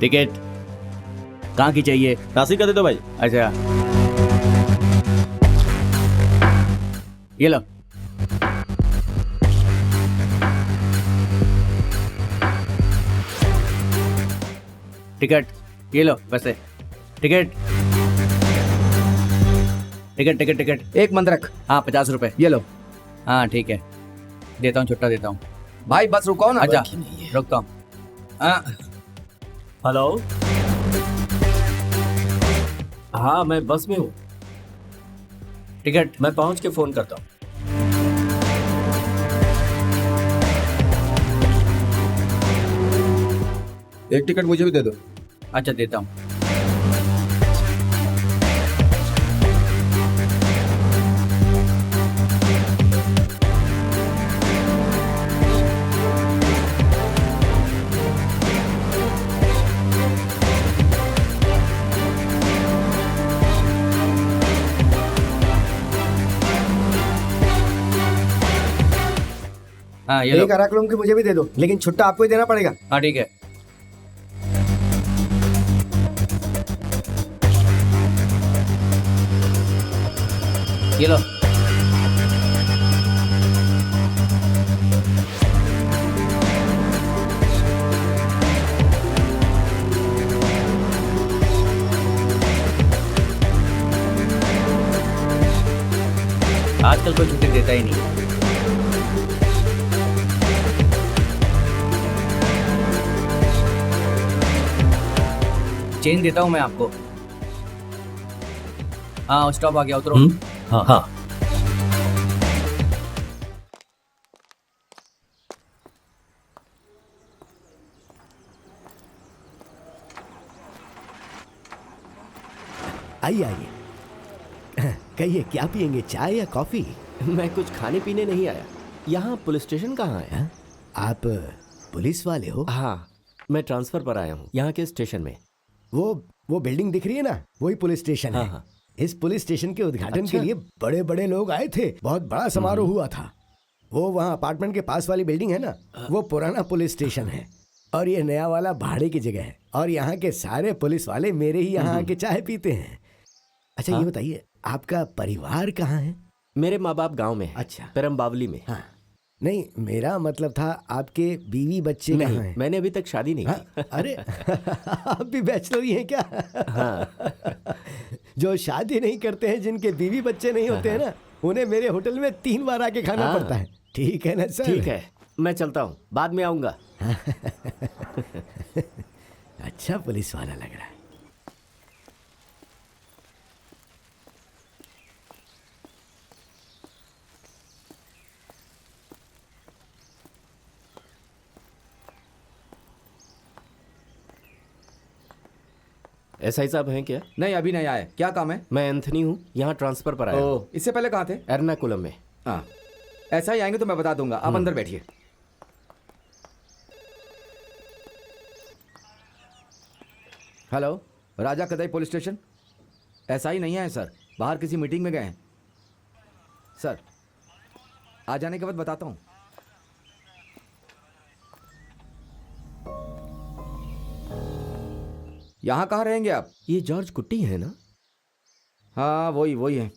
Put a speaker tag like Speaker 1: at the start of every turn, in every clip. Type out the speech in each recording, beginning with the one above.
Speaker 1: Ticket कहाँ की चाहिए?
Speaker 2: राशि का दे दो भाई।
Speaker 1: अच्छा ये लो। टिकट ये लो वैसे। Ticket ticket ticket ticket.
Speaker 3: एक मंद रख।
Speaker 1: हाँ 50 रुपए।
Speaker 3: ये लो।
Speaker 1: हाँ ठीक है, देता हूँ, छुट्टा देता हूँ।
Speaker 3: भाई बस रुको ना।
Speaker 1: अच्छा रुकता हूँ। हाँ
Speaker 2: हेलो, हाँ मैं बस में हूँ,
Speaker 1: टिकट।
Speaker 2: मैं पहुँच के फोन करता हूँ।
Speaker 3: एक टिकट मुझे भी दे दो।
Speaker 1: अच्छा देता हूँ। हाँ ये लो।
Speaker 3: एक अराकुलम की मुझे भी दे दो, लेकिन छुट्टा आपको ही देना पड़ेगा।
Speaker 1: हाँ ठीक है। ये लो। आजकल कोई छुट्टी देता ही नहीं। चेंज देता हूँ मैं आपको। हाँ स्टॉप आ गया, उतरो।
Speaker 2: हाँ हाँ।
Speaker 4: आइए आइए। कहिए क्या पियेंगे, चाय या कॉफी?
Speaker 5: मैं कुछ खाने पीने नहीं आया। यहाँ पुलिस स्टेशन कहाँ है?
Speaker 4: आप पुलिस वाले हो?
Speaker 5: हाँ, मैं ट्रांसफर पर आया हूँ यहाँ के स्टेशन में।
Speaker 4: वो बिल्डिंग दिख रही है ना, वही पुलिस स्टेशन है।
Speaker 5: हाँ।
Speaker 4: इस पुलिस स्टेशन के उद्घाटन
Speaker 5: अच्छा।
Speaker 4: के लिए बड़े बड़े लोग आए थे, बहुत बड़ा समारोह हुआ था। वो वहाँ अपार्टमेंट के पास वाली बिल्डिंग है ना, वो पुराना पुलिस स्टेशन है और ये नया वाला भाड़े की जगह है। और यहाँ के सारे पुलिस वाले मेरे ही यहाँ आके चाय पीते हैं। अच्छा ये बताइए, आपका परिवार कहाँ है?
Speaker 5: मेरे माँ बाप गाँव में है।
Speaker 4: अच्छा।
Speaker 5: परम बावली में।
Speaker 4: हाँ नहीं, मेरा मतलब था आपके बीवी बच्चे कहाँ हैं?
Speaker 5: मैंने अभी तक शादी नहीं की।
Speaker 4: अरे आप भी बैचलर ही हैं क्या?
Speaker 5: हाँ।
Speaker 4: जो शादी नहीं करते हैं, जिनके बीवी बच्चे नहीं होते हैं ना, उन्हें मेरे होटल में 3 बार आके खाना पड़ता है। ठीक है ना सर?
Speaker 5: ठीक है, मैं चलता हूँ, बाद में आऊँगा।
Speaker 4: अच्छा पुलिस वाला लग रहा है।
Speaker 5: एसआई साहब हैं क्या?
Speaker 3: नहीं अभी नहीं आए। क्या काम है?
Speaker 5: मैं एंथनी हूँ, यहाँ ट्रांसफर पर आया हूँ।
Speaker 3: ओ, इससे पहले कहाँ थे?
Speaker 5: एर्नाकुलम में।
Speaker 3: हाँ ऐसा ही आएंगे तो मैं बता दूंगा। आप अंदर बैठिए। हेलो, राजा कदई पुलिस स्टेशन। ऐसा ही नहीं है सर, बाहर किसी मीटिंग में गए हैं सर। आ जाने के बाद बताता हूँ। यहाँ कहाँ रहेंगे आप?
Speaker 5: ये जॉर्ज कुट्टी है ना?
Speaker 3: हाँ वही है।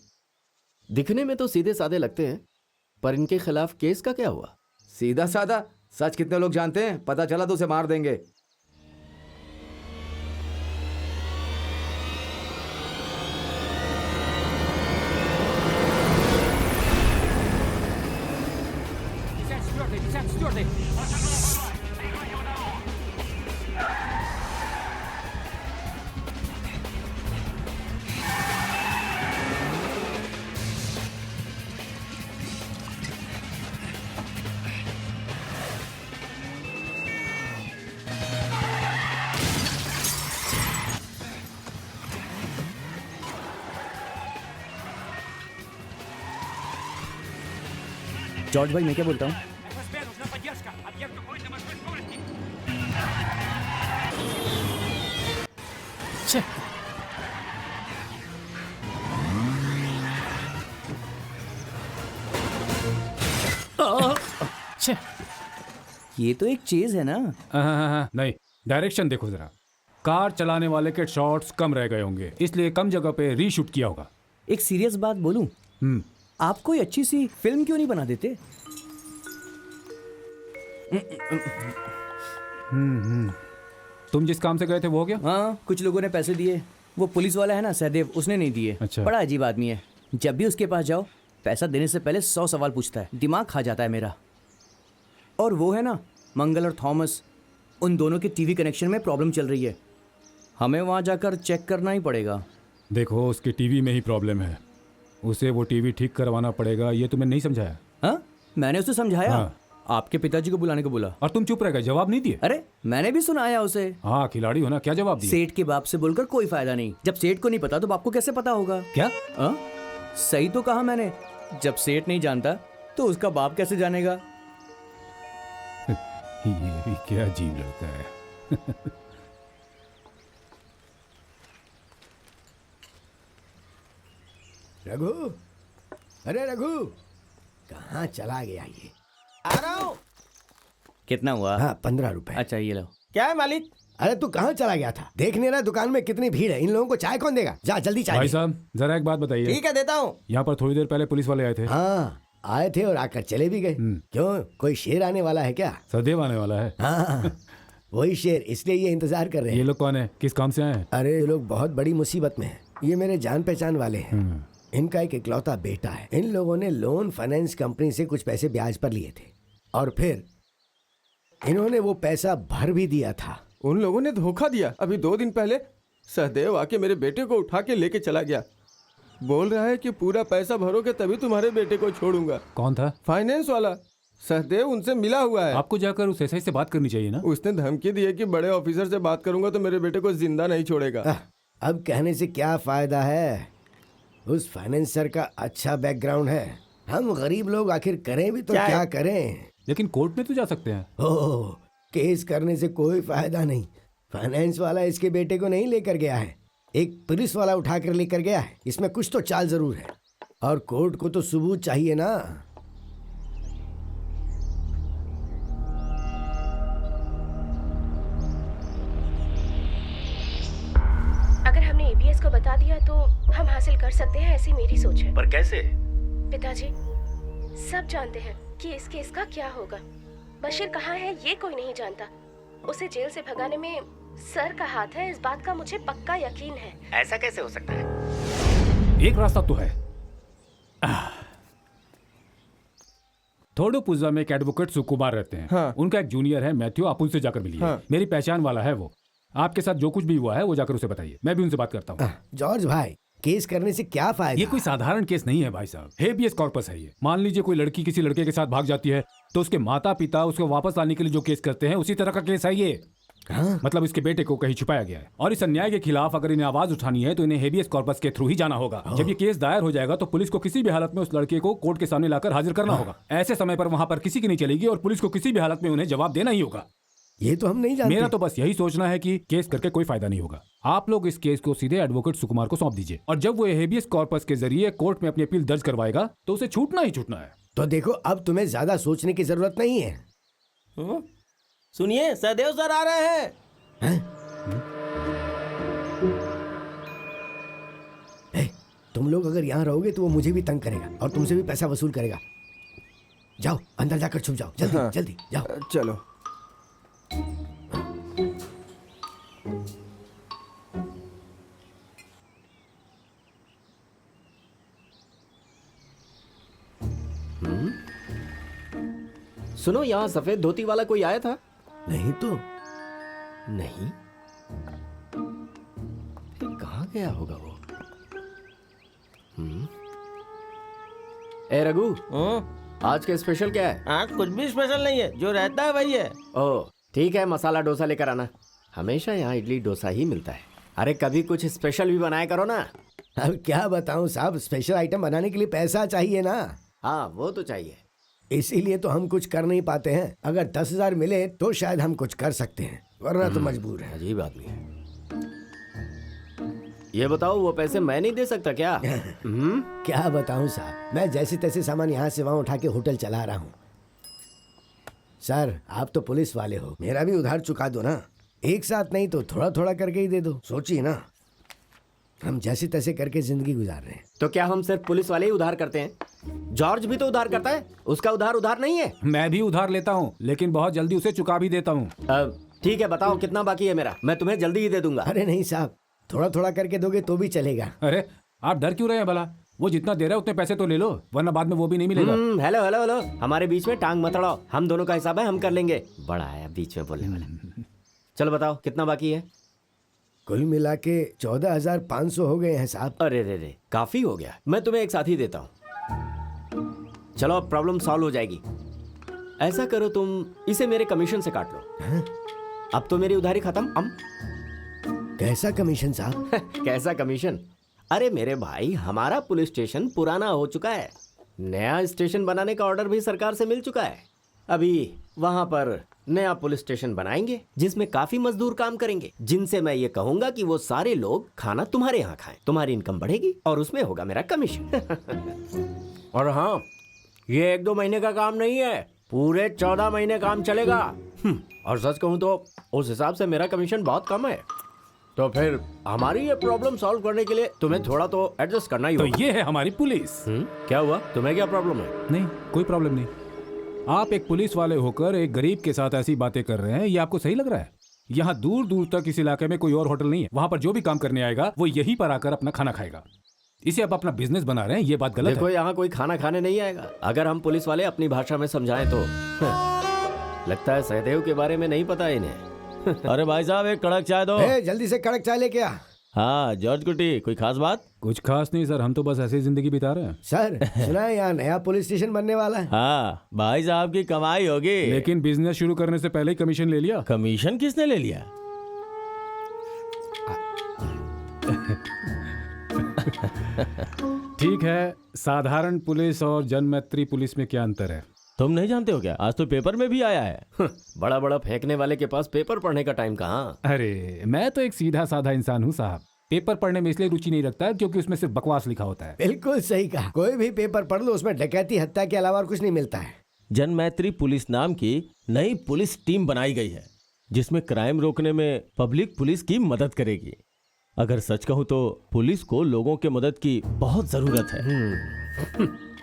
Speaker 5: दिखने में तो सीधे साधे लगते हैं, पर इनके खिलाफ केस का क्या हुआ?
Speaker 3: सीधा साधा, सच कितने लोग जानते हैं? पता चला तो उसे मार देंगे।
Speaker 1: जॉर्ज भाई मैं क्या बोलता हूँ? ये तो एक चेज है ना?
Speaker 6: हाँ, नहीं, डायरेक्शन देखो जरा। कार चलाने वाले के शॉट्स कम रह गए होंगे, इसलिए कम जगह पे रीशूट किया होगा।
Speaker 1: एक सीरियस बात बोलूं, आप कोई अच्छी सी फिल्म क्यों नहीं बना देते?
Speaker 6: तुम जिस काम से गए थे वो हो गया?
Speaker 1: हाँ, कुछ लोगों ने पैसे दिए। वो पुलिस वाला है ना सहदेव, उसने नहीं दिए।
Speaker 6: अच्छा।
Speaker 1: बड़ा अजीब आदमी है। जब भी उसके पास जाओ पैसा देने से पहले 100 सवाल पूछता है। दिमाग खा जाता है मेरा। और वो है ना मंगल और थॉमस, उन दोनों के टीवी कनेक्शन में प्रॉब्लम चल रही है। हमें वहाँ जाकर चेक करना ही पड़ेगा।
Speaker 6: देखो, उसके टीवी में ही प्रॉब्लम है, उसे वो टीवी ठीक करवाना पड़ेगा। ये तुम्हें नहीं समझाया?
Speaker 1: हाँ, मैंने उसे समझाया।
Speaker 6: हाँ।
Speaker 1: आपके पिताजी को बुलाने को बोला।
Speaker 6: और तुम चुप रह गए, जवाब नहीं दिए।
Speaker 1: अरे मैंने भी सुनाया उसे।
Speaker 6: हाँ, खिलाड़ी हो ना, क्या जवाब दिए?
Speaker 1: सेठ के बाप से बोलकर कोई फायदा नहीं। जब सेठ को नहीं पता तो बाप को कैसे पता होगा?
Speaker 6: क्या?
Speaker 1: हाँ, सही तो कहा मैंने। जब सेठ नहीं जानता तो उसका बाप कैसे जानेगा?
Speaker 6: ये भी क्या अजीब लड़का है।
Speaker 4: रघु, अरे रघु, कहाँ चला गया ये?
Speaker 7: आ रहा हूँ।
Speaker 1: कितना हुआ?
Speaker 4: हाँ, 15 रुपए।
Speaker 1: अच्छा ये लो।
Speaker 7: क्या है मालिक?
Speaker 4: अरे तू कहाँ चला गया था? देखने ना दुकान में कितनी भीड़ है। इन लोगों को चाय कौन देगा? जा जल्दी चाय
Speaker 6: भाई
Speaker 4: दे।
Speaker 6: साहब, जरा एक बात बताइए।
Speaker 7: ठीक है, देता हूँ।
Speaker 6: यहाँ पर थोड़ी देर पहले पुलिस वाले आए थे।
Speaker 4: हाँ, आए थे और आकर चले भी गए। क्यों, कोई शेर आने वाला है क्या?
Speaker 6: सदैव आने वाला है।
Speaker 4: हाँ, वही शेर, इसलिए ये इंतजार कर रहे
Speaker 6: ये
Speaker 4: हैं।
Speaker 6: लोग कौन है, किस काम से आए हैं?
Speaker 4: अरे ये लोग बहुत बड़ी मुसीबत में हैं। ये मेरे जान पहचान वाले हैं। इनका एक इकलौता बेटा है। इन लोगों ने लोन फाइनेंस कंपनी से कुछ पैसे ब्याज पर लिए थे और फिर इन्होंने वो पैसा भर भी दिया था।
Speaker 7: उन लोगों ने धोखा दिया। अभी 2 दिन पहले सहदेव आके मेरे बेटे को उठा के लेके चला गया। बोल रहा है कि पूरा पैसा भरोगे तभी तुम्हारे बेटे को छोड़ूंगा।
Speaker 6: कौन था?
Speaker 7: फाइनेंस वाला सहदेव उनसे मिला हुआ है।
Speaker 6: आपको जाकर उस एसआई से बात करनी चाहिए ना।
Speaker 7: उसने धमकी दी है कि बड़े ऑफिसर से बात करूंगा तो मेरे बेटे को जिंदा नहीं छोड़ेगा।
Speaker 4: अब कहने से क्या फायदा है? उस फाइनेंसर का अच्छा बैकग्राउंड है। हम गरीब लोग आखिर करें भी तो क्या करें?
Speaker 6: लेकिन कोर्ट में तो जा सकते हैं।
Speaker 4: ओह, केस करने से कोई फायदा नहीं। फाइनेंस वाला इसके बेटे को नहीं लेकर गया है, एक पुलिस वाला उठाकर लेकर गया है। इसमें कुछ तो चाल जरूर है और कोर्ट को तो सबूत चाहिए ना।
Speaker 8: अगर हमने एबीएस को बता दिया तो हम हासिल कर सकते हैं, ऐसी मेरी सोच है।
Speaker 2: पर कैसे?
Speaker 8: पिताजी सब जानते हैं कि इस केस का क्या होगा। बशीर कहाँ है ये कोई नहीं जानता। उसे जेल से भगाने में सर का हाथ है, इस बात का मुझे पक्का यकीन है।
Speaker 2: ऐसा कैसे हो सकता है?
Speaker 6: एक रास्ता तो है। थोड़ोपुज़ा में एक एडवोकेट सुकुमार रहते हैं।
Speaker 7: हाँ।
Speaker 6: उनका एक जूनियर है मैथ्यू, आप उनसे जाकर मिलिए।
Speaker 7: हाँ।
Speaker 6: मेरी पहचान वाला है वो। आपके साथ जो कुछ भी हुआ है वो जाकर उसे बताइए, मैं भी उनसे बात करता हूँ।
Speaker 4: जॉर्ज भाई, केस करने से क्या फायदा?
Speaker 6: ये कोई साधारण केस नहीं है भाई साहब, हेबियस कॉर्पस है ये। मान लीजिए कोई लड़की किसी लड़के के साथ भाग जाती है तो उसके माता पिता उसको वापस लाने के लिए जो केस करते हैं उसी तरह का केस है ये।
Speaker 4: हाँ?
Speaker 6: मतलब इसके बेटे को कहीं छुपाया गया है और इस अन्याय के खिलाफ अगर इन्हें आवाज उठानी है तो इन्हें हेबियस कॉर्पस के थ्रू ही जाना होगा। जब ये केस दायर हो जाएगा तो पुलिस को किसी भी हालत में उस लड़के को कोर्ट के सामने लाकर हाजिर करना होगा। ऐसे समय पर वहां पर किसी की नहीं चलेगी और पुलिस को किसी भी हालत में उन्हें जवाब देना ही होगा।
Speaker 4: ये तो हम नहीं जानते।
Speaker 6: मेरा तो बस यही सोचना है कि केस करके कोई फायदा नहीं होगा। आप लोग इस केस को सीधे एडवोकेट सुकुमार को सौंप दीजिए और जब वो हेबियस कॉर्पस के जरिए कोर्ट में अपनी अपील दर्ज करवाएगा तो उसे छूटना ही छूटना है।
Speaker 4: तो देखो, अब तुम्हें ज्यादा सोचने की जरूरत नहीं है।
Speaker 7: सुनिए, सहदेव सर आ रहे हैं।
Speaker 4: तुम लोग अगर यहाँ रहोगे तो वो मुझे भी तंग करेगा और तुमसे भी पैसा वसूल करेगा। जाओ अंदर जाकर छुप जाओ, जल्दी जल्दी जाओ।
Speaker 7: चलो।
Speaker 5: सुनो, यहाँ सफेद धोती वाला कोई आया था?
Speaker 4: नहीं तो
Speaker 5: नहीं, फिर कहाँ गया होगा वो? ए रघु, आज का स्पेशल क्या है?
Speaker 7: आज कुछ भी स्पेशल नहीं है, जो रहता है वही है।
Speaker 5: ओह ठीक है, मसाला डोसा लेकर आना। हमेशा यहाँ इडली डोसा ही मिलता है। अरे कभी कुछ स्पेशल भी बनाया करो ना।
Speaker 4: अब क्या बताऊं साहब, स्पेशल आइटम बनाने के लिए पैसा चाहिए ना।
Speaker 5: हाँ वो तो चाहिए।
Speaker 4: इसीलिए तो हम कुछ कर नहीं पाते हैं। अगर 10,000 मिले तो शायद हम कुछ कर सकते हैं, वरना तो मजबूर है।
Speaker 5: अजीब आदमी है। ये बताओ, वो पैसे मैं नहीं दे सकता क्या?
Speaker 4: क्या बताऊं साहब, मैं जैसे तैसे सामान यहाँ से वहाँ उठा के होटल चला रहा हूँ। सर, आप तो पुलिस वाले हो, मेरा भी उधार चुका दो ना। एक साथ नहीं तो थोड़ा थोड़ा करके ही दे दो। सोचिए ना, हम जैसे तैसे करके जिंदगी गुजार रहे हैं।
Speaker 5: तो क्या हम सिर्फ पुलिस वाले ही उधार करते हैं? जॉर्ज भी तो उधार करता है, उसका उधार उधार नहीं है।
Speaker 6: मैं भी उधार लेता हूँ, लेकिन बहुत जल्दी उसे चुका भी देता हूँ।
Speaker 5: ठीक है, बताओ कितना बाकी है मेरा, मैं तुम्हें जल्दी ही दे दूंगा।
Speaker 4: अरे नहीं साहब, थोड़ा थोड़ा करके दोगे तो भी चलेगा।
Speaker 6: अरे आप डर क्यों रहे हैं भला? वो जितना दे रहा है उतने पैसे तो ले लो, वरना बाद में वो भी नहीं मिलेगा।
Speaker 5: हेलो हेलो हेलो, हमारे बीच में टांग मत अड़ाओ, हम दोनों का हिसाब है, हम कर लेंगे। बड़ा आया बीच में बोलने वाला। चलो बताओ कितना बाकी है?
Speaker 4: कुल मिला के 14,500 हो गए हैं साहब।
Speaker 5: अरे रे रे, काफी हो गया, मैं तुम्हें एक साथ ही देता हूँ। चलो अब प्रॉब्लम सॉल्व हो जाएगी। ऐसा करो तुम इसे मेरे कमीशन से काट लो। अब तो मेरी उधारी खत्म।
Speaker 4: कैसा कमीशन साहब?
Speaker 5: कैसा कमीशन? अरे मेरे भाई, हमारा पुलिस स्टेशन पुराना हो चुका है, नया स्टेशन बनाने का ऑर्डर भी सरकार से मिल चुका है। अभी वहां पर नया पुलिस स्टेशन बनाएंगे जिसमें काफी मजदूर काम करेंगे, जिनसे मैं ये कहूंगा कि वो सारे लोग खाना तुम्हारे यहाँ खाएं। तुम्हारी इनकम बढ़ेगी और उसमें होगा मेरा कमीशन। और हाँ, ये 1-2 महीने का काम नहीं है, पूरे 14 महीने काम चलेगा। और सच कहूँ तो उस हिसाब से मेरा कमीशन बहुत कम है। तो फिर हमारी ये प्रॉब्लम सॉल्व करने के लिए तुम्हें थोड़ा तो एडजस्ट करना ही
Speaker 6: तो
Speaker 5: होगा।
Speaker 6: ये है हमारी पुलिस।
Speaker 5: क्या हुआ? तुम्हें क्या प्रॉब्लम है?
Speaker 6: नहीं, कोई प्रॉब्लम नहीं। आप एक पुलिस वाले होकर एक गरीब के साथ ऐसी बातें कर रहे हैं, ये आपको सही लग रहा है? यहाँ दूर दूर तक इस इलाके में कोई और होटल नहीं है, वहाँ पर जो भी काम करने आएगा वो यहीं पर आकर अपना खाना खाएगा। इसे आप अपना बिजनेस बना रहे हैं, ये बात गलत
Speaker 5: देखो,
Speaker 6: है।
Speaker 5: यहाँ कोई खाना खाने नहीं आएगा। अगर हम पुलिस वाले अपनी भाषा में समझाएं तो लगता है सहदेव के बारे में नहीं पता इन्हें।
Speaker 9: अरे भाई साहब, एक कड़क चाय दो।
Speaker 4: जल्दी से कड़क चाय लेके आ।
Speaker 9: हाँ जॉर्ज कुटी, कोई खास बात?
Speaker 6: कुछ खास नहीं सर, हम तो बस ऐसे ही जिंदगी बिता रहे हैं।
Speaker 4: सर सुना है यहाँ नया पुलिस स्टेशन बनने वाला है।
Speaker 9: हाँ, भाई साहब की कमाई होगी।
Speaker 6: लेकिन बिजनेस शुरू करने से पहले ही कमीशन ले लिया।
Speaker 9: कमीशन किसने ले लिया?
Speaker 6: ठीक है, साधारण पुलिस और जनमैत्री पुलिस में क्या अंतर है?
Speaker 9: तुम नहीं जानते हो क्या? आज तो पेपर में भी आया है।
Speaker 5: बड़ा बड़ा फेंकने वाले के पास पेपर पढ़ने का टाइम कहाँ?
Speaker 6: अरे मैं तो एक सीधा साधा इंसान हूँ साहब। पेपर पढ़ने में इसलिए रुचि नहीं रखता क्योंकि उसमें सिर्फ बकवास लिखा होता है।
Speaker 4: बिल्कुल सही कहा। कोई भी पेपर पढ़ लो, उसमें डकैती हत्या के अलावा और कुछ नहीं मिलता है।
Speaker 9: जनमैत्री पुलिस नाम की नई पुलिस टीम बनाई गई है जिसमें क्राइम रोकने में पब्लिक पुलिस की मदद करेगी। अगर सच कहूँ तो पुलिस को लोगों के मदद की बहुत जरूरत है।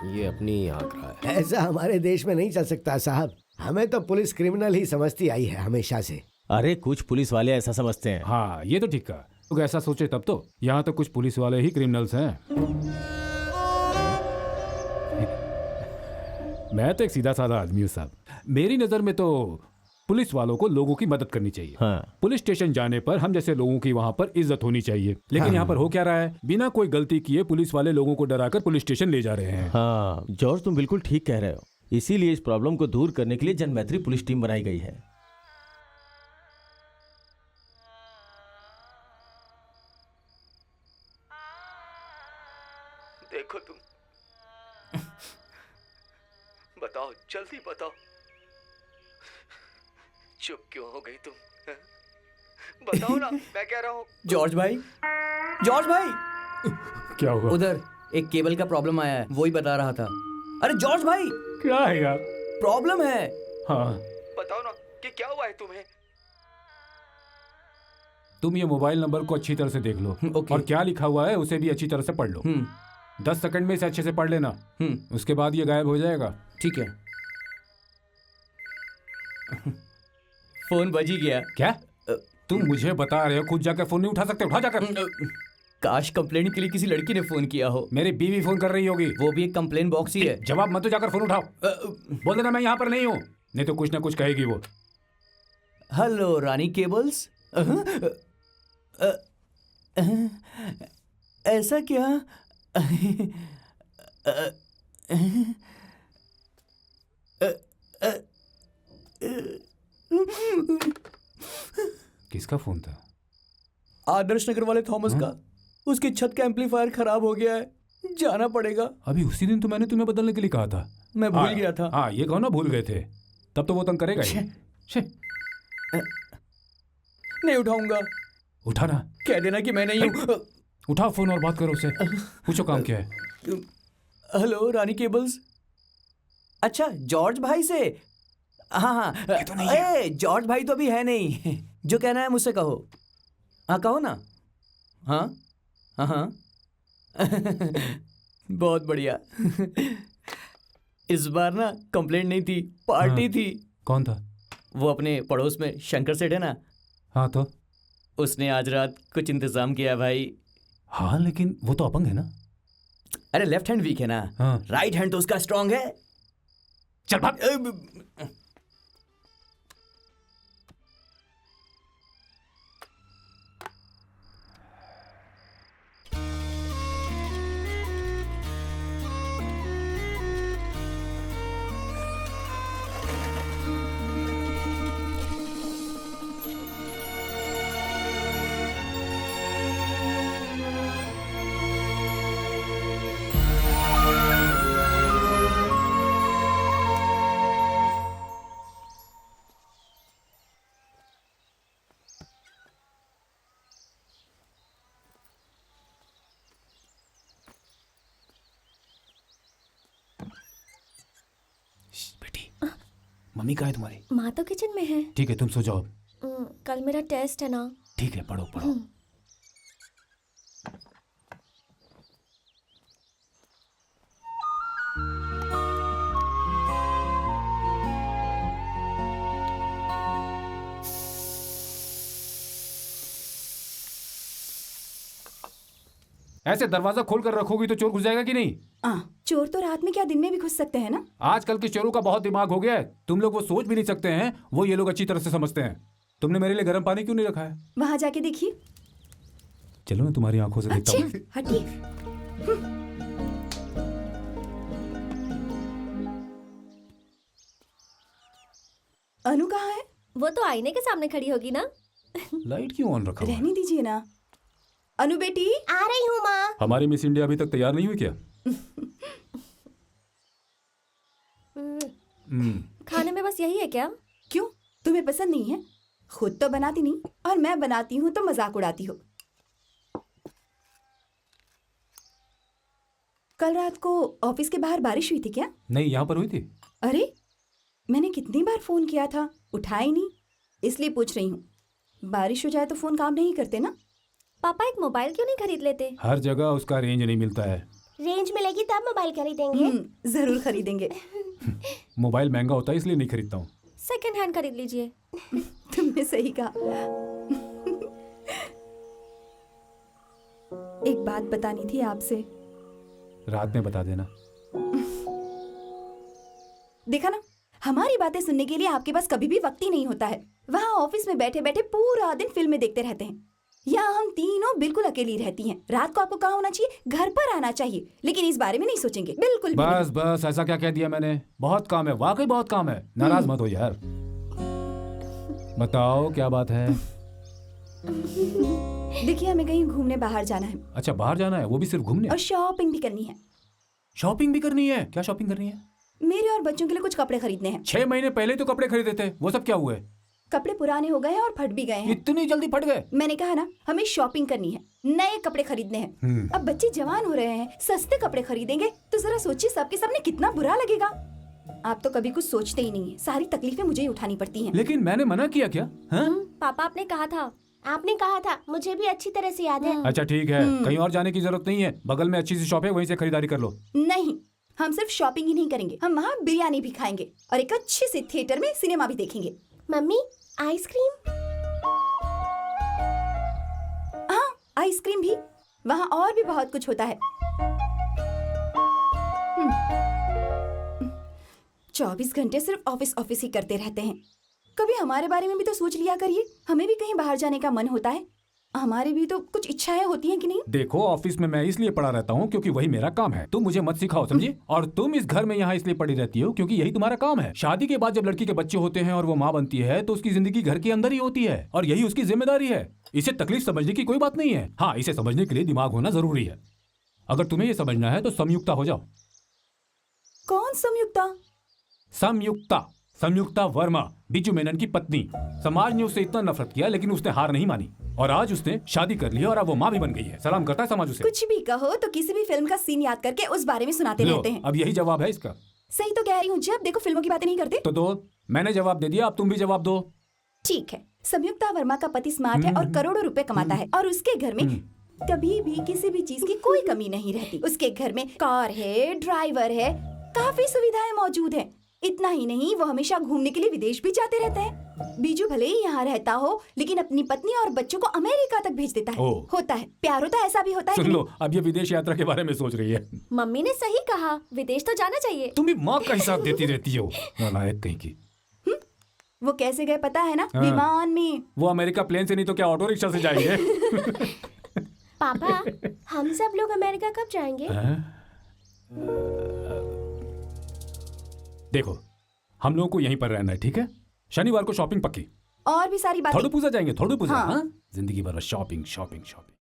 Speaker 5: ये अपनी आंख रहा है।
Speaker 4: ऐसा हमारे देश में नहीं चल सकता साहब। हमें तो पुलिस क्रिमिनल ही समझती आई है हमेशा से।
Speaker 9: अरे कुछ पुलिस वाले ऐसा समझते हैं।
Speaker 6: हाँ ये तो ठीक कहा। लोग ऐसा सोचे तब तो। यहाँ तो कुछ पुलिस वाले ही क्रिमिनल्स हैं। मैं तो एक सीधा साधा आदमी हूँ साहब। मेरी नजर में तो पुलिस वालों को लोगों की मदद करनी चाहिए।
Speaker 9: हाँ।
Speaker 6: पुलिस स्टेशन जाने पर हम जैसे लोगों की वहाँ पर इज्जत होनी चाहिए। लेकिन यहाँ पर हो क्या रहा है, बिना कोई गलती किए पुलिस वाले लोगों को डराकर पुलिस स्टेशन ले जा रहे हैं।
Speaker 9: हाँ जॉर्ज, तुम बिल्कुल ठीक कह रहे हो। इसीलिए इस प्रॉब्लम को दूर करने के लिए जनमैत्री पुलिस टीम बनाई गई है।
Speaker 1: देखो तुम, बताओ, जल्दी बताओ, चुप क्यों हो गई तुम? हैं? बताओ ना, मैं कह रहा हूँ। जॉर्ज भाई, जॉर्ज भाई।
Speaker 6: क्या हुआ?
Speaker 1: उधर एक केबल का प्रॉब्लम आया है, वो ही बता रहा था। अरे जॉर्ज भाई,
Speaker 6: क्या है यार?
Speaker 1: प्रॉब्लम है।
Speaker 6: हाँ
Speaker 1: बताओ ना कि क्या हुआ है तुम्हें।
Speaker 6: तुम ये मोबाइल नंबर को अच्छी तरह से देख लो
Speaker 1: ओके।
Speaker 6: और क्या लिखा हुआ है उसे भी अच्छी तरह से पढ़ लो। 10 सेकंड में इसे अच्छे से पढ़ लेना। उसके बाद ये गायब हो जाएगा।
Speaker 1: ठीक है। फोन बज ही गया।
Speaker 6: क्या? तुम मुझे बता रहे हो खुद जाकर फोन नहीं उठा सकते? उठा जाकर।
Speaker 1: काश कंप्लेंट के लिए किसी लड़की ने फोन किया हो।
Speaker 6: मेरी बीवी फोन कर रही होगी।
Speaker 1: वो भी एक कंप्लेन बॉक्स ही है।
Speaker 6: जवाब मत दो, जाकर फोन उठाओ। बोल देना मैं यहाँ पर नहीं हूँ, नहीं तो कुछ ना कुछ कहेगी वो।
Speaker 1: हेलो रानी केबल्स। ऐसा क्या?
Speaker 6: किसका फोन था?
Speaker 1: आदर्श नगर वाले थॉमस का। उसकी छत का एम्पलीफायर खराब हो गया है, जाना पड़ेगा।
Speaker 6: अभी उसी दिन तो मैंने तुम्हें बदलने के लिए कहा था।
Speaker 1: मैं भूल गया था।
Speaker 6: हाँ ये कहो ना भूल गए थे, तब तो वो तंग करेगा ही।
Speaker 1: नहीं उठाऊंगा।
Speaker 6: उठाना।
Speaker 1: कह देना कि मैं नहीं हूँ।
Speaker 6: उठाओ फोन और बात करो उससे, पूछो काम क्या है।
Speaker 1: हेलो रानी केबल्स। अच्छा जॉर्ज भाई से। हाँ हाँ, ए जॉर्ज भाई तो अभी है नहीं। जो कहना है मुझसे कहो। हाँ कहो ना। हाँ हाँ हाँ। बहुत बढ़िया। इस बार ना कंप्लेंट नहीं थी, पार्टी
Speaker 6: हाँ।
Speaker 1: थी।
Speaker 6: कौन था?
Speaker 1: वो अपने पड़ोस में शंकर सेठ है ना,
Speaker 6: हाँ तो
Speaker 1: उसने आज रात कुछ इंतजाम किया भाई।
Speaker 6: हाँ, लेकिन वो तो अपंग है ना।
Speaker 1: अरे लेफ्ट हैंड वीक है ना,
Speaker 6: हाँ।
Speaker 1: राइट हैंड तो उसका स्ट्रांग है।
Speaker 6: चल भाग। बेटी, मम्मी कहाँ है तुम्हारी?
Speaker 8: माँ तो किचन में है।
Speaker 6: ठीक है, तुम सो जाओ।
Speaker 8: कल मेरा टेस्ट है ना।
Speaker 6: ठीक है, पढ़ो पढ़ो। ऐसे दरवाजा खोल कर रखोगी तो चोर घुस जाएगा कि नहीं?
Speaker 10: चोर तो रात में क्या दिन में भी घुस सकते हैं ना।
Speaker 6: आजकल के चोरों का बहुत दिमाग हो गया है। तुम लोग वो सोच भी नहीं सकते हैं, वो ये लोग अच्छी तरह से समझते हैं। तुमने मेरे लिए गर्म पानी क्यों नहीं रखा है?
Speaker 10: वहां जाके देखिए।
Speaker 6: चलो मैं तुम्हारी आंखों से देखता हूँ।
Speaker 10: हटिए। अनु कहाँ है?
Speaker 8: वो तो आईने के सामने खड़ी होगी ना।
Speaker 6: लाइट क्यों ऑन रखा हुआ है?
Speaker 10: रहने दीजिए ना। अनु बेटी।
Speaker 8: आ रही हूँ माँ।
Speaker 6: हमारी मिस इंडिया अभी तक तैयार नहीं हुई क्या?
Speaker 8: खाने में बस यही है क्या?
Speaker 10: क्यों, तुम्हें पसंद नहीं है? खुद तो बनाती नहीं और मैं बनाती हूँ तो मजाक उड़ाती हो। कल रात को ऑफिस के बाहर बारिश हुई थी क्या?
Speaker 6: नहीं, यहाँ पर हुई थी।
Speaker 10: अरे मैंने कितनी बार फोन किया था, उठाया ही नहीं, इसलिए पूछ रही हूँ। बारिश हो जाए तो फोन काम नहीं करते ना।
Speaker 8: पापा एक मोबाइल क्यों नहीं खरीद लेते?
Speaker 6: हर जगह उसका रेंज नहीं मिलता है।
Speaker 8: रेंज मिलेगी तब मोबाइल खरीदेंगे।
Speaker 10: जरूर खरीदेंगे।
Speaker 6: मोबाइल महंगा होता है इसलिए नहीं खरीदता हूँ।
Speaker 8: सेकंड हैंड खरीद लीजिए।
Speaker 10: तुमने सही कहा। एक बात बतानी थी आपसे।
Speaker 6: रात में बता देना।
Speaker 10: देखा ना, हमारी बातें सुनने के लिए आपके पास कभी भी वक्त ही नहीं होता है। वहाँ ऑफिस में बैठे बैठे पूरा दिन फिल्में देखते रहते हैं। यहाँ हम तीनों बिल्कुल अकेली रहती हैं। रात को आपको कहाँ होना चाहिए? घर पर आना चाहिए, लेकिन इस बारे में नहीं सोचेंगे बिल्कुल भी
Speaker 6: बस बस, ऐसा क्या कह दिया मैंने? बहुत काम है, वाकई बहुत काम है। नाराज मत हो यार। बताओ क्या बात है?
Speaker 10: नहीं। देखिए, हमें कहीं घूमने बाहर जाना है।
Speaker 6: अच्छा, बाहर जाना है, वो भी सिर्फ घूमने?
Speaker 10: और शॉपिंग भी करनी है।
Speaker 6: शॉपिंग भी करनी है? क्या शॉपिंग करनी है?
Speaker 10: मेरे और बच्चों के लिए कुछ कपड़े खरीदने हैं।
Speaker 6: 6 महीने पहले तो कपड़े खरीदे थे, वो सब क्या हुए?
Speaker 10: कपड़े पुराने हो गए हैं और फट भी गए हैं।
Speaker 6: इतनी जल्दी फट गए?
Speaker 10: मैंने कहा ना, हमें शॉपिंग करनी है, नए कपड़े खरीदने हैं। अब बच्चे जवान हो रहे हैं, सस्ते कपड़े खरीदेंगे तो जरा सोचिए सबके सामने कितना बुरा लगेगा। आप तो कभी कुछ सोचते ही नहीं है। सारी तकलीफें मुझे ही उठानी पड़ती हैं।
Speaker 6: लेकिन मैंने मना किया क्या?
Speaker 8: पापा आपने कहा था। आपने कहा था, मुझे भी अच्छी तरह से याद है।
Speaker 6: अच्छा ठीक है, कहीं और जाने की जरूरत नहीं है। बगल में अच्छी सी शॉप है, वहीं से खरीदारी कर लो।
Speaker 10: नहीं, हम सिर्फ शॉपिंग ही नहीं करेंगे, हम वहाँ बिरयानी भी खाएंगे और एक अच्छे से थिएटर में सिनेमा भी देखेंगे।
Speaker 8: Mummy ice cream?
Speaker 10: हाँ, आइसक्रीम भी। वहाँ और भी बहुत कुछ होता है। 24 घंटे सिर्फ ऑफिस ऑफिस ही करते रहते हैं। कभी हमारे बारे में भी तो सोच लिया करिए। हमें भी कहीं बाहर जाने का मन होता है। हमारी भी तो कुछ इच्छाएं होती हैं कि नहीं?
Speaker 6: देखो, ऑफिस में मैं इसलिए पड़ा रहता हूँ क्योंकि वही मेरा काम है। तुम मुझे मत सिखाओ, समझी? और तुम इस घर में यहाँ इसलिए पड़ी रहती हो क्योंकि यही तुम्हारा काम है। शादी के बाद जब लड़की के बच्चे होते हैं और वो माँ बनती है तो उसकी जिंदगी घर के अंदर ही होती है और यही उसकी जिम्मेदारी है। इसे तकलीफ समझने की कोई बात नहीं है। हाँ, इसे समझने के लिए दिमाग होना जरूरी है। अगर तुम्हें ये समझना है तो संयुक्ता हो जाओ।
Speaker 10: कौन संयुक्ता?
Speaker 6: संयुक्ता वर्मा, बिजू मेनन की पत्नी। समाज ने उससे इतना नफरत किया लेकिन उसने हार नहीं मानी और आज उसने शादी कर ली और अब वो माँ भी बन गई है। सलाम करता है समाज उसे।
Speaker 10: कुछ भी कहो तो किसी भी फिल्म का सीन याद करके उस बारे में सुनाते रहते हैं।
Speaker 6: अब यही जवाब है इसका।
Speaker 10: सही तो कह रही हूँ, जब देखो फिल्मों की बातें नहीं करते।
Speaker 6: तो दो, मैंने जवाब दे दिया, अब तुम भी जवाब दो।
Speaker 10: ठीक है, संयुक्ता वर्मा का पति स्मार्ट है और करोड़ों रुपए कमाता है और उसके घर में कभी भी किसी भी चीज की कोई कमी नहीं रहती। उसके घर में कार है, ड्राइवर है, काफी सुविधाएं मौजूद हैं। इतना ही नहीं, वो हमेशा घूमने के लिए विदेश भी जाते रहता है। बीजू भले ही यहाँ रहता हो, लेकिन अपनी पत्नी और बच्चों को अमेरिका तक भेज देता है। होता है प्यार, होता है, ऐसा भी होता है।
Speaker 6: सुन लो, अब ये विदेश यात्रा के बारे में सोच रही है।
Speaker 8: मम्मी ने सही कहा, विदेश तो जाना चाहिए।
Speaker 6: तुम भी माँ का हिसाब देती रहती हो, नालायक कहीं की।
Speaker 10: वो कैसे गए पता है ना? विमान में।
Speaker 6: वो अमेरिका प्लेन से नहीं तो क्या ऑटो रिक्शा से जाएंगे?
Speaker 8: पापा, हम सब लोग अमेरिका कब जाएंगे?
Speaker 6: देखो, हम लोगों को यहीं पर रहना है, ठीक है? शनिवार को शॉपिंग पक्की।
Speaker 10: और भी सारी बातें।
Speaker 6: थोड़ी पूजा जाएंगे, थोड़ी पूजा।
Speaker 10: हाँ।
Speaker 6: हाँ? जिंदगी भर शॉपिंग शॉपिंग शॉपिंग।